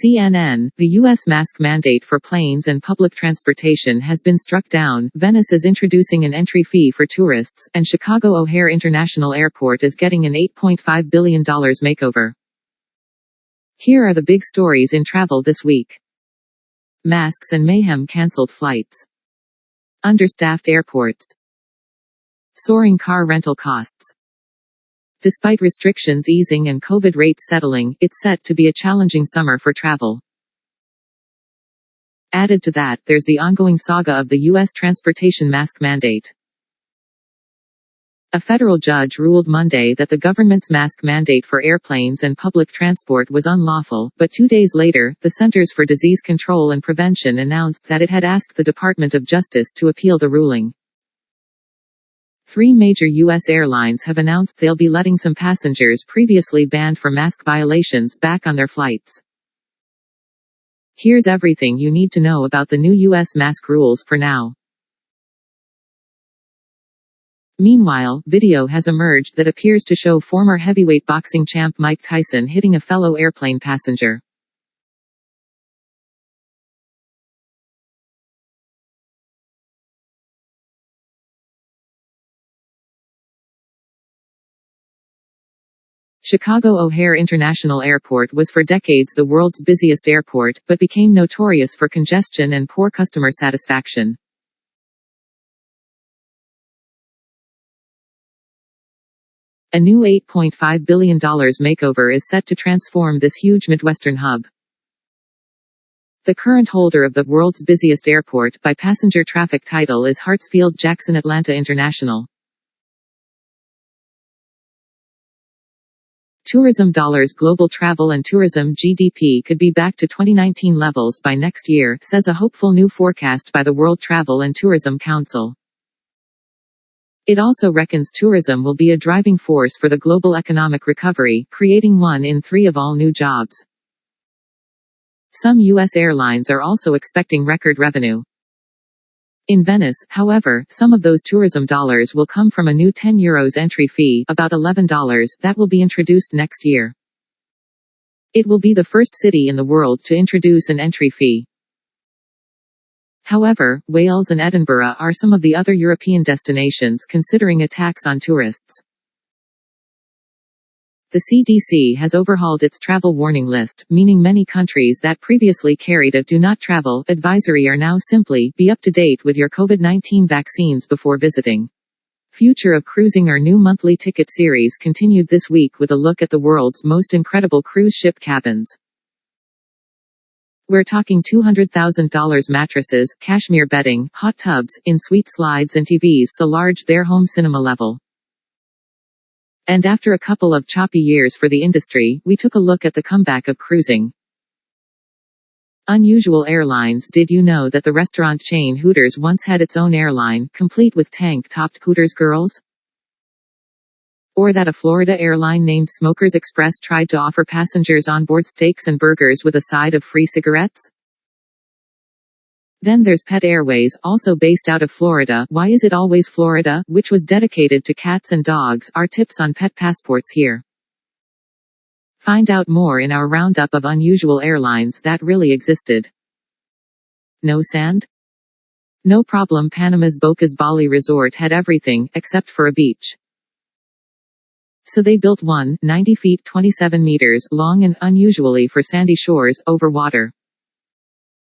CNN, the U.S. mask mandate for planes and public transportation has been struck down, Venice is introducing an entry fee for tourists, and Chicago O'Hare International Airport is getting an $8.5 billion makeover. Here are the big stories in travel this week. Masks and mayhem canceled flights. Understaffed airports. Soaring car rental costs. Despite restrictions easing and COVID rates settling, it's set to be a challenging summer for travel. Added to that, there's the ongoing saga of the U.S. transportation mask mandate. A federal judge ruled Monday that the government's mask mandate for airplanes and public transport was unlawful, but 2 days later, the Centers for Disease Control and Prevention announced that it had asked the Department of Justice to appeal the ruling. 3 major U.S. airlines have announced they'll be letting some passengers previously banned for mask violations back on their flights. Here's everything you need to know about the new U.S. mask rules for now. Meanwhile, video has emerged that appears to show former heavyweight boxing champ Mike Tyson hitting a fellow airplane passenger. Chicago O'Hare International Airport was for decades the world's busiest airport, but became notorious for congestion and poor customer satisfaction. A new $8.5 billion makeover is set to transform this huge Midwestern hub. The current holder of the world's busiest airport by passenger traffic title is Hartsfield-Jackson Atlanta International. Tourism dollars. Global travel and tourism GDP could be back to 2019 levels by next year, says a hopeful new forecast by the World Travel and Tourism Council. It also reckons tourism will be a driving force for the global economic recovery, creating 1 in 3 of all new jobs. Some U.S. airlines are also expecting record revenue. In Venice, however, some of those tourism dollars will come from a new €10 entry fee, about $11, that will be introduced next year. It will be the first city in the world to introduce an entry fee. However, Wales and Edinburgh are some of the other European destinations considering a tax on tourists. The CDC has overhauled its travel warning list, meaning many countries that previously carried a "do not travel" advisory are now simply "be up to date with your COVID-19 vaccines before visiting." Future of Cruising, our new monthly ticket series, continued this week with a look at the world's most incredible cruise ship cabins. We're talking $200,000 mattresses, cashmere bedding, hot tubs, in-suite slides and TVs so large they're home cinema level. And after a couple of choppy years for the industry, we took a look at the comeback of cruising. Unusual Airlines. Did you know that the restaurant chain Hooters once had its own airline, complete with tank-topped Hooters girls? Or that a Florida airline named Smokers Express tried to offer passengers onboard steaks and burgers with a side of free cigarettes? Then there's Pet Airways, also based out of Florida. Why is it always Florida? Which was dedicated to cats and dogs. Our tips on pet passports here. Find out more in our roundup of unusual airlines that really existed. No sand? No problem. Panama's Bocas Bali Resort had everything, except for a beach. So they built one, 90 feet 27 meters long and, unusually for sandy shores, over water.